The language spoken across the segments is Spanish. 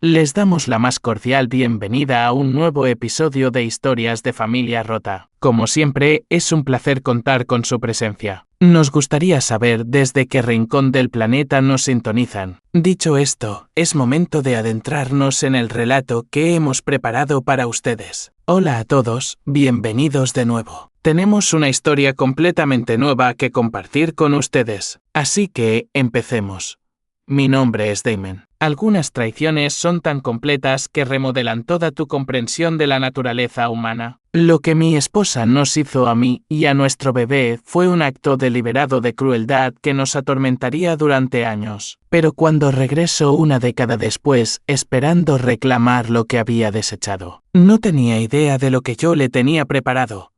Les damos la más cordial bienvenida a un nuevo episodio de Historias de Familia Rota. Como siempre, es un placer contar con su presencia. Nos gustaría saber desde qué rincón del planeta nos sintonizan. Dicho esto, es momento de adentrarnos en el relato que hemos preparado para ustedes. Hola a todos, bienvenidos de nuevo. Tenemos una historia completamente nueva que compartir con ustedes. Así que, empecemos. Mi nombre es Damon. Algunas traiciones son tan completas que remodelan toda tu comprensión de la naturaleza humana. Lo que mi esposa nos hizo a mí y a nuestro bebé fue un acto deliberado de crueldad que nos atormentaría durante años. Pero cuando regresó una década después, esperando reclamar lo que había desechado, no tenía idea de lo que yo le tenía preparado.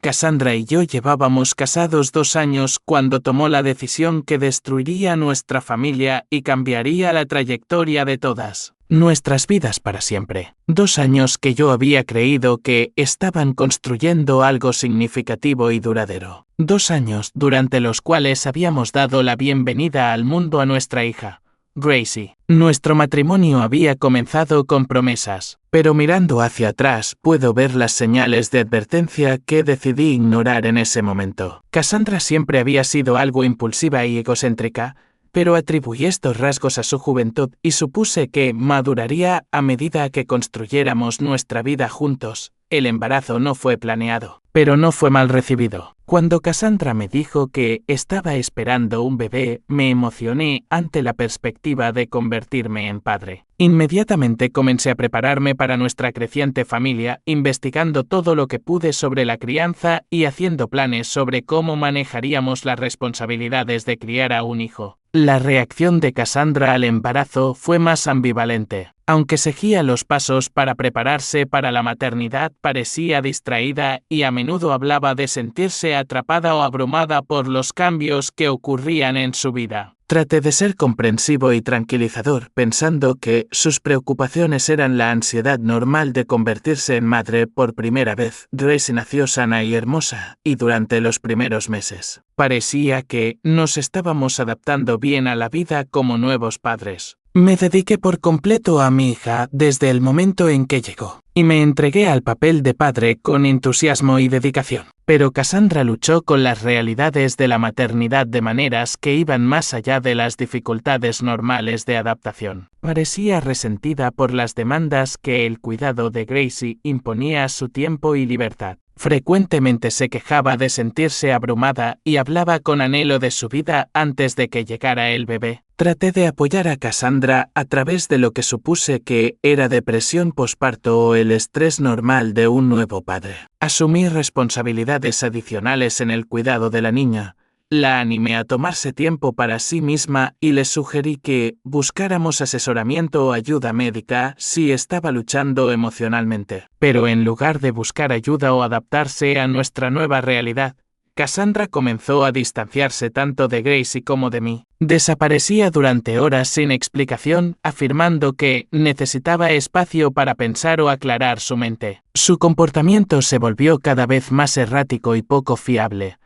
Cassandra y yo llevábamos casados 2 años cuando tomó la decisión que destruiría nuestra familia y cambiaría la trayectoria de todas nuestras vidas para siempre. 2 años que yo había creído que estaban construyendo algo significativo y duradero. 2 años durante los cuales habíamos dado la bienvenida al mundo a nuestra hija, Gracie. Nuestro matrimonio había comenzado con promesas, pero mirando hacia atrás puedo ver las señales de advertencia que decidí ignorar en ese momento. Cassandra siempre había sido algo impulsiva y egocéntrica, pero atribuí estos rasgos a su juventud y supuse que maduraría a medida que construyéramos nuestra vida juntos. El embarazo no fue planeado, pero no fue mal recibido. Cuando Cassandra me dijo que estaba esperando un bebé, me emocioné ante la perspectiva de convertirme en padre. Inmediatamente comencé a prepararme para nuestra creciente familia, investigando todo lo que pude sobre la crianza y haciendo planes sobre cómo manejaríamos las responsabilidades de criar a un hijo. La reacción de Cassandra al embarazo fue más ambivalente. Aunque seguía los pasos para prepararse para la maternidad, parecía distraída y a menudo hablaba de sentirse atrapada o abrumada por los cambios que ocurrían en su vida. Traté de ser comprensivo y tranquilizador, pensando que sus preocupaciones eran la ansiedad normal de convertirse en madre por primera vez. Gracie nació sana y hermosa, y durante los primeros meses parecía que nos estábamos adaptando bien a la vida como nuevos padres. Me dediqué por completo a mi hija desde el momento en que llegó, y me entregué al papel de padre con entusiasmo y dedicación. Pero Cassandra luchó con las realidades de la maternidad de maneras que iban más allá de las dificultades normales de adaptación. Parecía resentida por las demandas que el cuidado de Gracie imponía a su tiempo y libertad. Frecuentemente se quejaba de sentirse abrumada y hablaba con anhelo de su vida antes de que llegara el bebé. Traté de apoyar a Cassandra a través de lo que supuse que era depresión posparto o el estrés normal de un nuevo padre. Asumí responsabilidades adicionales en el cuidado de la niña. La animé a tomarse tiempo para sí misma y le sugerí que buscáramos asesoramiento o ayuda médica si estaba luchando emocionalmente. Pero en lugar de buscar ayuda o adaptarse a nuestra nueva realidad, Cassandra comenzó a distanciarse tanto de Gracie como de mí. Desaparecía durante horas sin explicación, afirmando que necesitaba espacio para pensar o aclarar su mente. Su comportamiento se volvió cada vez más errático y poco fiable.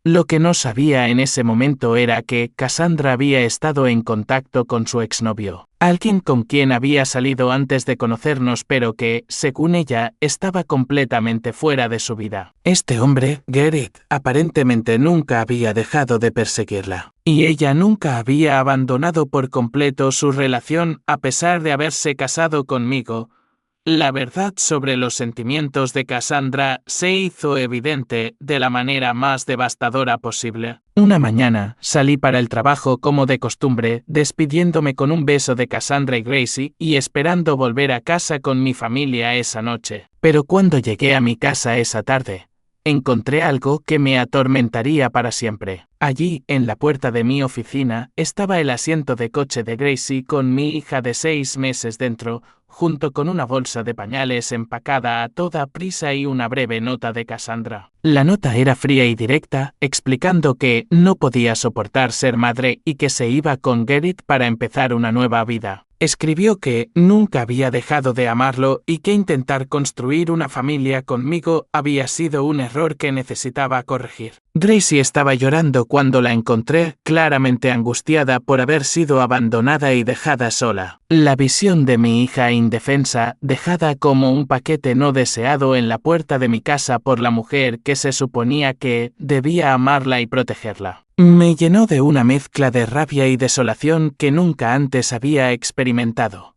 Lo que no sabía en ese momento era que Cassandra había estado en contacto con su exnovio, alguien con quien había salido antes de conocernos pero que, según ella, estaba completamente fuera de su vida. Este hombre, Gerrit, aparentemente nunca había dejado de perseguirla, y ella nunca había abandonado por completo su relación a pesar de haberse casado conmigo. La verdad sobre los sentimientos de Cassandra se hizo evidente de la manera más devastadora posible. Una mañana, salí para el trabajo como de costumbre, despidiéndome con un beso de Cassandra y Gracie y esperando volver a casa con mi familia esa noche. Pero cuando llegué a mi casa esa tarde, encontré algo que me atormentaría para siempre. Allí, en la puerta de mi oficina, estaba el asiento de coche de Gracie con mi hija de 6 meses dentro, junto con una bolsa de pañales empacada a toda prisa y una breve nota de Cassandra. La nota era fría y directa, explicando que no podía soportar ser madre y que se iba con Gerrit para empezar una nueva vida. Escribió que nunca había dejado de amarlo y que intentar construir una familia conmigo había sido un error que necesitaba corregir. Gracie estaba llorando cuando la encontré, claramente angustiada por haber sido abandonada y dejada sola. La visión de mi hija indefensa, dejada como un paquete no deseado en la puerta de mi casa por la mujer que se suponía que debía amarla y protegerla, me llenó de una mezcla de rabia y desolación que nunca antes había experimentado.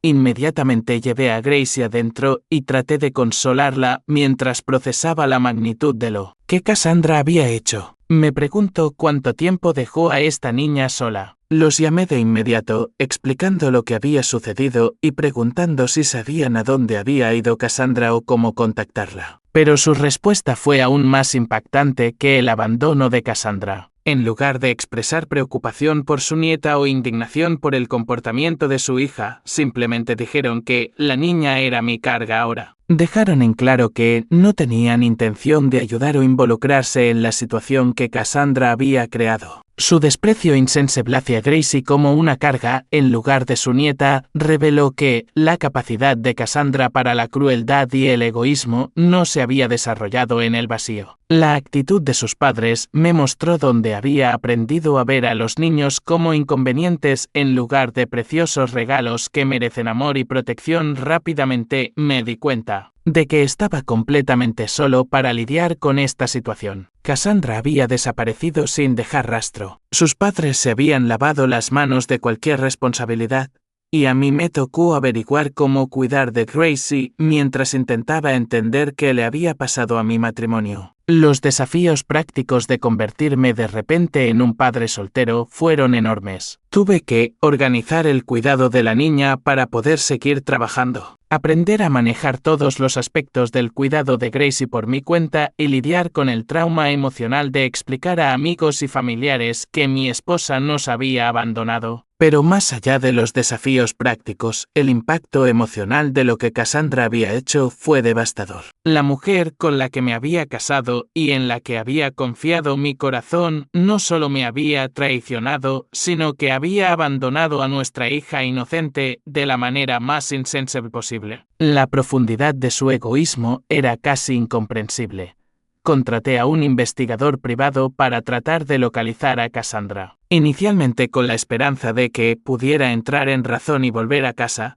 Inmediatamente llevé a Gracie adentro y traté de consolarla mientras procesaba la magnitud de lo que Cassandra había hecho. Me pregunto cuánto tiempo dejó a esta niña sola. Los llamé de inmediato, explicando lo que había sucedido y preguntando si sabían a dónde había ido Cassandra o cómo contactarla. Pero su respuesta fue aún más impactante que el abandono de Cassandra. En lugar de expresar preocupación por su nieta o indignación por el comportamiento de su hija, simplemente dijeron que la niña era mi carga ahora. Dejaron en claro que no tenían intención de ayudar o involucrarse en la situación que Cassandra había creado. Su desprecio insensible hacia Gracie como una carga, en lugar de su nieta, reveló que la capacidad de Cassandra para la crueldad y el egoísmo no se había desarrollado en el vacío. La actitud de sus padres me mostró dónde había aprendido a ver a los niños como inconvenientes en lugar de preciosos regalos que merecen amor y protección. Rápidamente me di cuenta de que estaba completamente solo para lidiar con esta situación. Cassandra había desaparecido sin dejar rastro. Sus padres se habían lavado las manos de cualquier responsabilidad, y a mí me tocó averiguar cómo cuidar de Gracie mientras intentaba entender qué le había pasado a mi matrimonio. Los desafíos prácticos de convertirme de repente en un padre soltero fueron enormes. Tuve que organizar el cuidado de la niña para poder seguir trabajando, aprender a manejar todos los aspectos del cuidado de Gracie por mi cuenta y lidiar con el trauma emocional de explicar a amigos y familiares que mi esposa nos había abandonado. Pero más allá de los desafíos prácticos, el impacto emocional de lo que Cassandra había hecho fue devastador. La mujer con la que me había casado y en la que había confiado mi corazón no solo me había traicionado, sino que había abandonado a nuestra hija inocente de la manera más insensible posible. La profundidad de su egoísmo era casi incomprensible. Contraté a un investigador privado para tratar de localizar a Cassandra, inicialmente con la esperanza de que pudiera entrar en razón y volver a casa,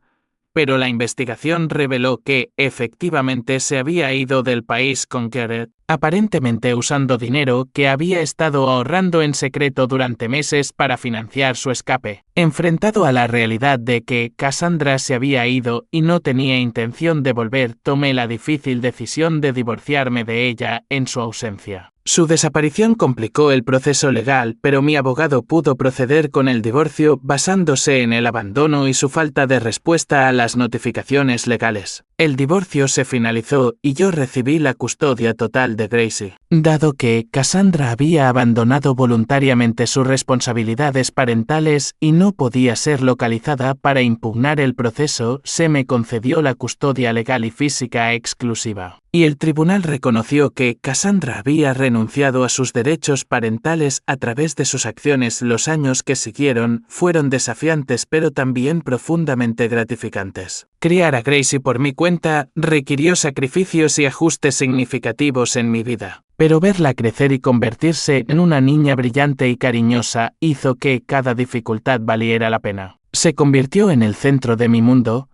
pero la investigación reveló que, efectivamente, se había ido del país con Garrett, aparentemente usando dinero que había estado ahorrando en secreto durante meses para financiar su escape. Enfrentado a la realidad de que Cassandra se había ido y no tenía intención de volver, tomé la difícil decisión de divorciarme de ella en su ausencia. Su desaparición complicó el proceso legal, pero mi abogado pudo proceder con el divorcio basándose en el abandono y su falta de respuesta a las notificaciones legales. El divorcio se finalizó y yo recibí la custodia total de Gracie. Dado que Cassandra había abandonado voluntariamente sus responsabilidades parentales y no podía ser localizada para impugnar el proceso, se me concedió la custodia legal y física exclusiva. Y el tribunal reconoció que Cassandra había renunciado a sus derechos parentales a través de sus acciones. Los años que siguieron fueron desafiantes pero también profundamente gratificantes. Criar a Gracie por mi cuenta requirió sacrificios y ajustes significativos en mi vida. Pero verla crecer y convertirse en una niña brillante y cariñosa hizo que cada dificultad valiera la pena. Se convirtió en el centro de mi mundo,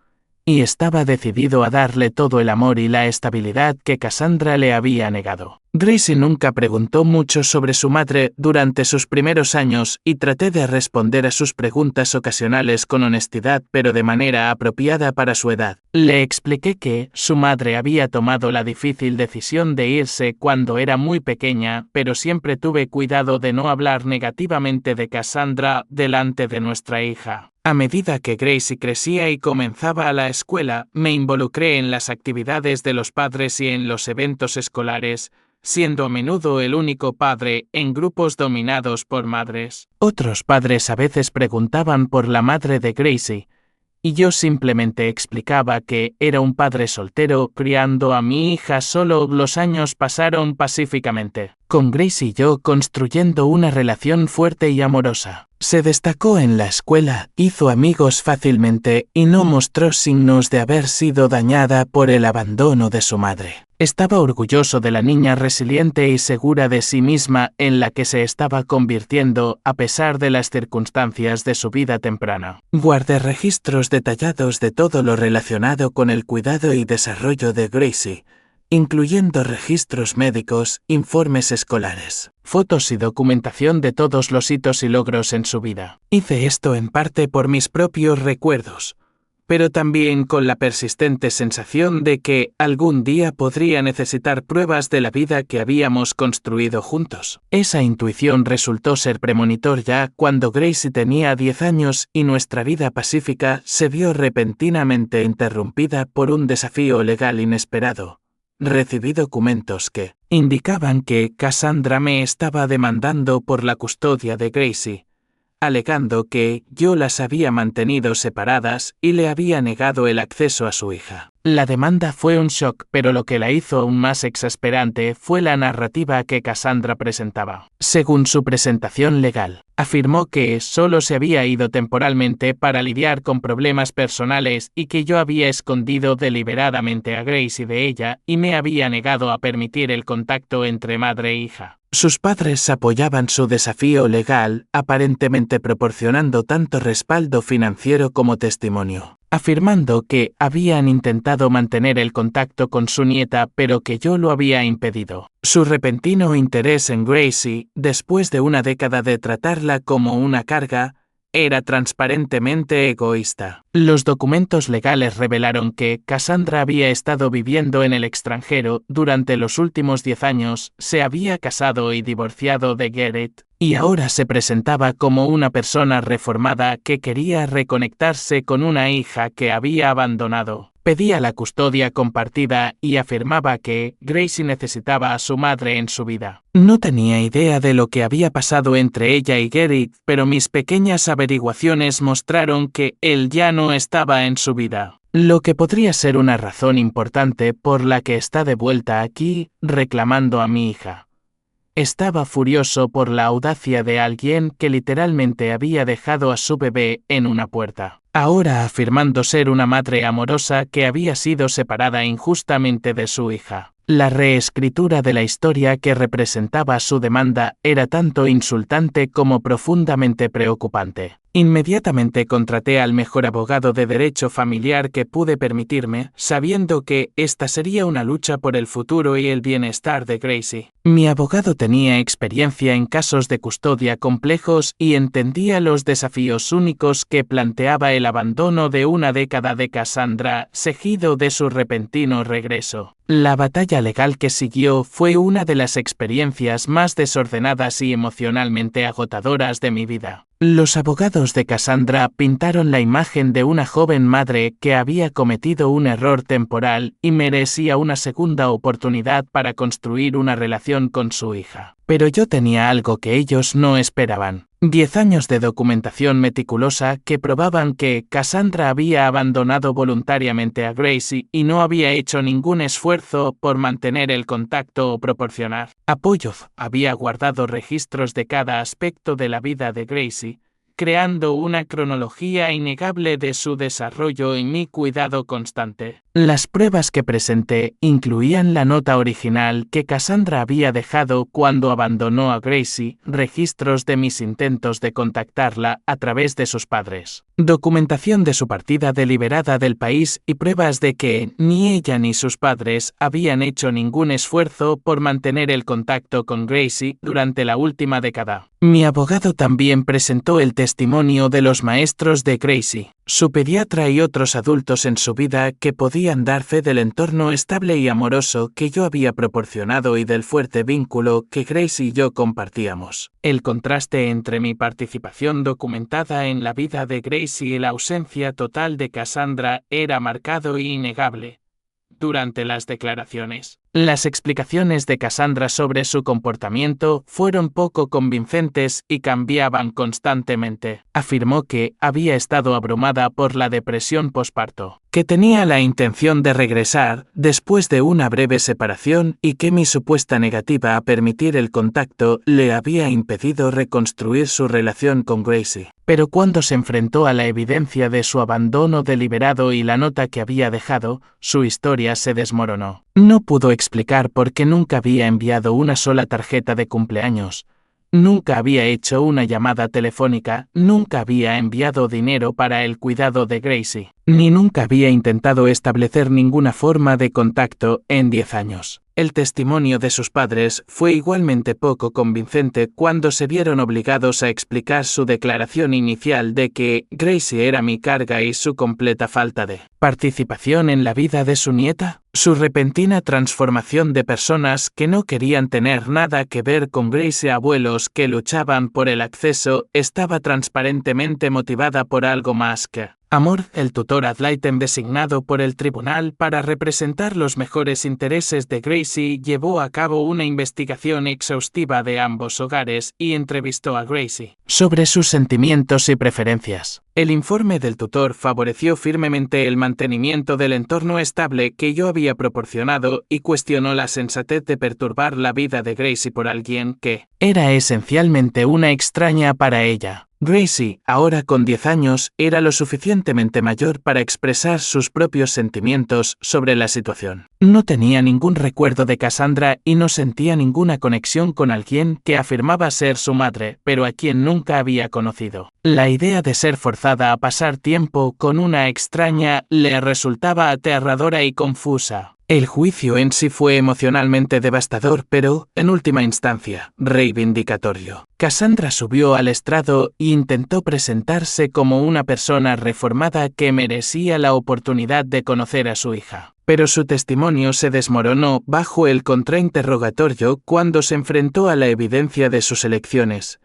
y estaba decidido a darle todo el amor y la estabilidad que Cassandra le había negado. Gracie nunca preguntó mucho sobre su madre durante sus primeros años y traté de responder a sus preguntas ocasionales con honestidad pero de manera apropiada para su edad. Le expliqué que su madre había tomado la difícil decisión de irse cuando era muy pequeña, pero siempre tuve cuidado de no hablar negativamente de Cassandra delante de nuestra hija. A medida que Gracie crecía y comenzaba a la escuela, me involucré en las actividades de los padres y en los eventos escolares, siendo a menudo el único padre en grupos dominados por madres. Otros padres a veces preguntaban por la madre de Gracie, y yo simplemente explicaba que era un padre soltero criando a mi hija solo. Los años pasaron pacíficamente, con Gracie y yo construyendo una relación fuerte y amorosa. Se destacó en la escuela, hizo amigos fácilmente y no mostró signos de haber sido dañada por el abandono de su madre. Estaba orgulloso de la niña resiliente y segura de sí misma en la que se estaba convirtiendo a pesar de las circunstancias de su vida temprana. Guardé registros detallados de todo lo relacionado con el cuidado y desarrollo de Gracie, incluyendo registros médicos, informes escolares, fotos y documentación de todos los hitos y logros en su vida. Hice esto en parte por mis propios recuerdos, pero también con la persistente sensación de que algún día podría necesitar pruebas de la vida que habíamos construido juntos. Esa intuición resultó ser premonitor ya cuando Gracie tenía 10 años y nuestra vida pacífica se vio repentinamente interrumpida por un desafío legal inesperado. Recibí documentos que indicaban que Cassandra me estaba demandando por la custodia de Gracie, alegando que yo las había mantenido separadas y le había negado el acceso a su hija. La demanda fue un shock, pero lo que la hizo aún más exasperante fue la narrativa que Cassandra presentaba. Según su presentación legal, afirmó que solo se había ido temporalmente para lidiar con problemas personales y que yo había escondido deliberadamente a Gracie de ella y me había negado a permitir el contacto entre madre e hija. Sus padres apoyaban su desafío legal, aparentemente proporcionando tanto respaldo financiero como testimonio, afirmando que habían intentado mantener el contacto con su nieta pero que yo lo había impedido. Su repentino interés en Gracie, después de una década de tratarla como una carga, era transparentemente egoísta. Los documentos legales revelaron que Cassandra había estado viviendo en el extranjero durante los últimos 10 años, se había casado y divorciado de Garrett, y ahora se presentaba como una persona reformada que quería reconectarse con una hija que había abandonado. Pedía la custodia compartida y afirmaba que Gracie necesitaba a su madre en su vida. No tenía idea de lo que había pasado entre ella y Garrett, pero mis pequeñas averiguaciones mostraron que él ya no estaba en su vida. Lo que podría ser una razón importante por la que está de vuelta aquí, reclamando a mi hija. Estaba furioso por la audacia de alguien que literalmente había dejado a su bebé en una puerta, ahora afirmando ser una madre amorosa que había sido separada injustamente de su hija. La reescritura de la historia que representaba su demanda era tanto insultante como profundamente preocupante. Inmediatamente contraté al mejor abogado de derecho familiar que pude permitirme, sabiendo que esta sería una lucha por el futuro y el bienestar de Gracie. Mi abogado tenía experiencia en casos de custodia complejos y entendía los desafíos únicos que planteaba el abandono de una década de Cassandra, seguido de su repentino regreso. La batalla legal que siguió fue una de las experiencias más desordenadas y emocionalmente agotadoras de mi vida. Los abogados de Cassandra pintaron la imagen de una joven madre que había cometido un error temporal y merecía una segunda oportunidad para construir una relación con su hija. Pero yo tenía algo que ellos no esperaban. 10 años de documentación meticulosa que probaban que Cassandra había abandonado voluntariamente a Gracie y no había hecho ningún esfuerzo por mantener el contacto o proporcionar apoyo. Había guardado registros de cada aspecto de la vida de Gracie, creando una cronología innegable de su desarrollo y mi cuidado constante. Las pruebas que presenté incluían la nota original que Cassandra había dejado cuando abandonó a Gracie, registros de mis intentos de contactarla a través de sus padres, documentación de su partida deliberada del país y pruebas de que ni ella ni sus padres habían hecho ningún esfuerzo por mantener el contacto con Gracie durante la última década. Mi abogado también presentó el testimonio de los maestros de Gracie, su pediatra y otros adultos en su vida que podían dar fe del entorno estable y amoroso que yo había proporcionado y del fuerte vínculo que Gracie y yo compartíamos. El contraste entre mi participación documentada en la vida de Gracie y la ausencia total de Cassandra era marcado e innegable. Durante las declaraciones, Las explicaciones de Cassandra sobre su comportamiento fueron poco convincentes y cambiaban constantemente. Afirmó que había estado abrumada por la depresión posparto, que tenía la intención de regresar después de una breve separación y que mi supuesta negativa a permitir el contacto le había impedido reconstruir su relación con Gracie. Pero cuando se enfrentó a la evidencia de su abandono deliberado y la nota que había dejado, su historia se desmoronó. No pudo explicar por qué nunca había enviado una sola tarjeta de cumpleaños. Nunca había hecho una llamada telefónica, nunca había enviado dinero para el cuidado de Gracie, ni nunca había intentado establecer ninguna forma de contacto en 10 años. El testimonio de sus padres fue igualmente poco convincente cuando se vieron obligados a explicar su declaración inicial de que Gracie era mi carga y su completa falta de participación en la vida de su nieta. Su repentina transformación de personas que no querían tener nada que ver con Gracie, abuelos que luchaban por el acceso, estaba transparentemente motivada por algo más que amor. El tutor ad litem designado por el tribunal para representar los mejores intereses de Gracie llevó a cabo una investigación exhaustiva de ambos hogares y entrevistó a Gracie sobre sus sentimientos y preferencias. El informe del tutor favoreció firmemente el mantenimiento del entorno estable que yo había proporcionado y cuestionó la sensatez de perturbar la vida de Gracie por alguien que era esencialmente una extraña para ella. Gracie, ahora con 10 años, era lo suficientemente mayor para expresar sus propios sentimientos sobre la situación. No tenía ningún recuerdo de Cassandra y no sentía ninguna conexión con alguien que afirmaba ser su madre, pero a quien nunca había conocido. La idea de ser forzada a pasar tiempo con una extraña le resultaba aterradora y confusa. El juicio en sí fue emocionalmente devastador, pero, en última instancia, reivindicatorio. Cassandra subió al estrado e intentó presentarse como una persona reformada que merecía la oportunidad de conocer a su hija. Pero su testimonio se desmoronó bajo el contrainterrogatorio cuando se enfrentó a la evidencia de sus elecciones.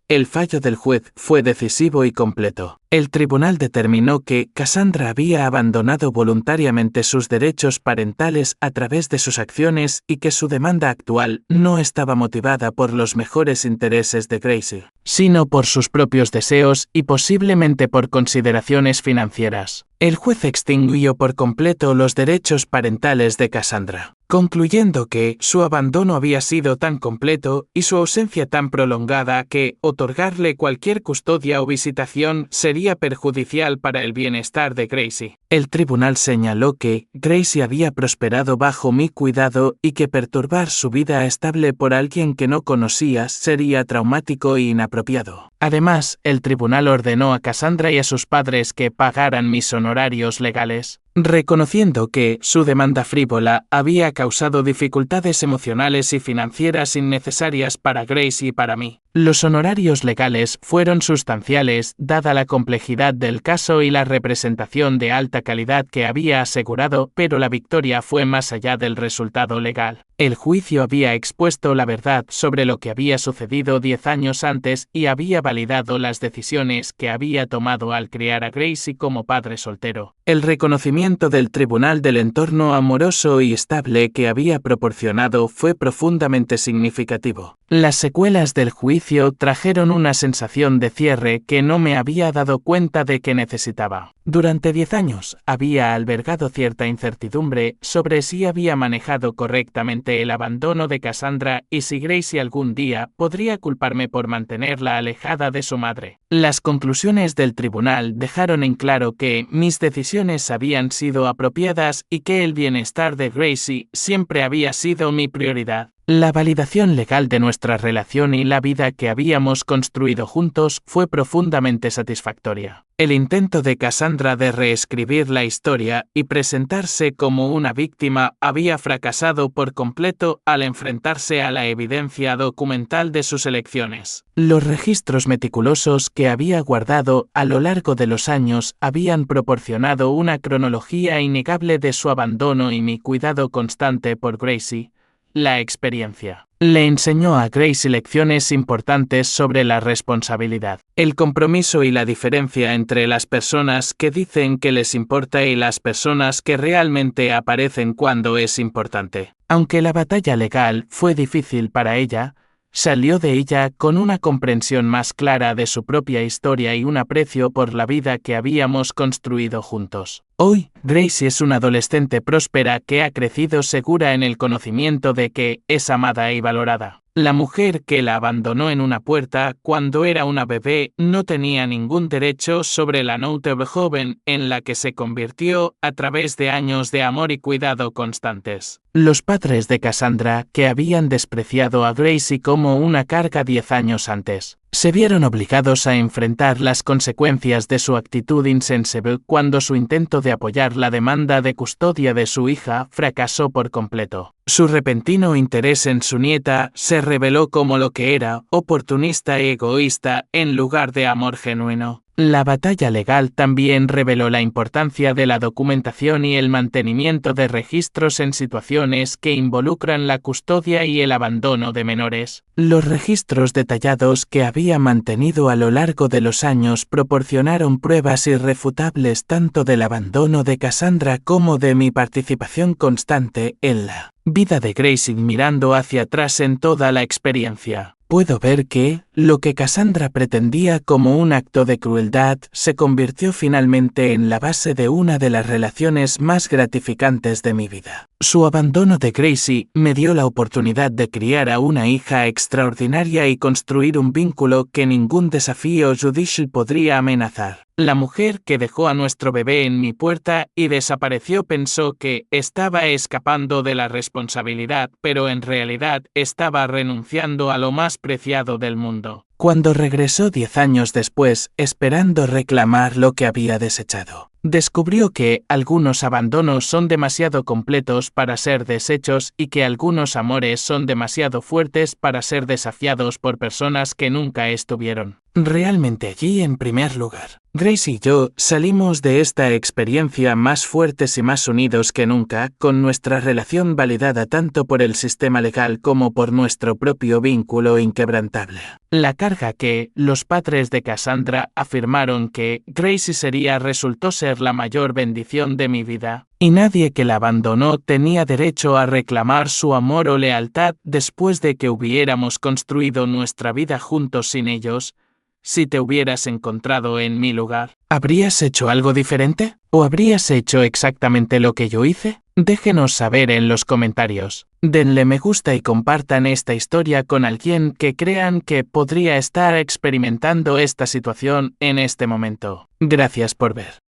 El fallo del juez fue decisivo y completo. El tribunal determinó que Cassandra había abandonado voluntariamente sus derechos parentales a través de sus acciones y que su demanda actual no estaba motivada por los mejores intereses de Gracie, sino por sus propios deseos y posiblemente por consideraciones financieras. El juez extinguió por completo los derechos parentales de Cassandra, concluyendo que su abandono había sido tan completo y su ausencia tan prolongada que otorgarle cualquier custodia o visitación sería perjudicial para el bienestar de Gracie. El tribunal señaló que Gracie había prosperado bajo mi cuidado y que perturbar su vida estable por alguien que no conocía sería traumático e inapropiado. Además, el tribunal ordenó a Cassandra y a sus padres que pagaran mis honorarios legales, reconociendo que su demanda frívola había causado dificultades emocionales y financieras innecesarias para Gracie y para mí. Los honorarios legales fueron sustanciales, dada la complejidad del caso y la representación de alta calidad que había asegurado, pero la victoria fue más allá del resultado legal. El juicio había expuesto la verdad sobre lo que había sucedido 10 años antes y había validado las decisiones que había tomado al criar a Gracie como padre soltero. El reconocimiento del tribunal del entorno amoroso y estable que había proporcionado fue profundamente significativo. Las secuelas del juicio trajeron una sensación de cierre que no me había dado cuenta de que necesitaba. Durante 10 años había albergado cierta incertidumbre sobre si había manejado correctamente el abandono de Cassandra y si Gracie algún día podría culparme por mantenerla alejada de su madre. Las conclusiones del tribunal dejaron en claro que mis decisiones habían sido apropiadas y que el bienestar de Gracie siempre había sido mi prioridad. La validación legal de nuestra relación y la vida que habíamos construido juntos fue profundamente satisfactoria. El intento de Cassandra de reescribir la historia y presentarse como una víctima había fracasado por completo al enfrentarse a la evidencia documental de sus elecciones. Los registros meticulosos que había guardado a lo largo de los años habían proporcionado una cronología innegable de su abandono y mi cuidado constante por Gracie. la experiencia. Le enseñó a Gracie lecciones importantes sobre la responsabilidad, el compromiso y la diferencia entre las personas que dicen que les importa y las personas que realmente aparecen cuando es importante. Aunque la batalla legal fue difícil para ella, salió de ella con una comprensión más clara de su propia historia y un aprecio por la vida que habíamos construido juntos. Hoy, Gracie es una adolescente próspera que ha crecido segura en el conocimiento de que es amada y valorada. La mujer que la abandonó en una puerta cuando era una bebé no tenía ningún derecho sobre la notable joven en la que se convirtió a través de años de amor y cuidado constantes. Los padres de Cassandra, que habían despreciado a Gracie como una carga 10 años antes, se vieron obligados a enfrentar las consecuencias de su actitud insensible cuando su intento de apoyar la demanda de custodia de su hija fracasó por completo. Su repentino interés en su nieta se reveló como lo que era, oportunista y egoísta, en lugar de amor genuino. La batalla legal también reveló la importancia de la documentación y el mantenimiento de registros en situaciones que involucran la custodia y el abandono de menores. Los registros detallados que había mantenido a lo largo de los años proporcionaron pruebas irrefutables tanto del abandono de Cassandra como de mi participación constante en la vida de Gracie. Mirando hacia atrás en toda la experiencia, puedo ver que lo que Cassandra pretendía como un acto de crueldad se convirtió finalmente en la base de una de las relaciones más gratificantes de mi vida. Su abandono de Gracie me dio la oportunidad de criar a una hija extraordinaria y construir un vínculo que ningún desafío judicial podría amenazar. La mujer que dejó a nuestro bebé en mi puerta y desapareció pensó que estaba escapando de la responsabilidad, pero en realidad estaba renunciando a lo más preciado del mundo. Cuando regresó 10 años después, esperando reclamar lo que había desechado, descubrió que algunos abandonos son demasiado completos para ser deshechos y que algunos amores son demasiado fuertes para ser desafiados por personas que nunca estuvieron realmente allí en primer lugar. Gracie y yo salimos de esta experiencia más fuertes y más unidos que nunca, con nuestra relación validada tanto por el sistema legal como por nuestro propio vínculo inquebrantable. La carga que los padres de Cassandra afirmaron que Gracie sería resultó ser la mayor bendición de mi vida, y nadie que la abandonó tenía derecho a reclamar su amor o lealtad después de que hubiéramos construido nuestra vida juntos sin ellos. Si te hubieras encontrado en mi lugar, ¿habrías hecho algo diferente? ¿O habrías hecho exactamente lo que yo hice? Déjenos saber en los comentarios. Denle me gusta y compartan esta historia con alguien que crean que podría estar experimentando esta situación en este momento. Gracias por ver.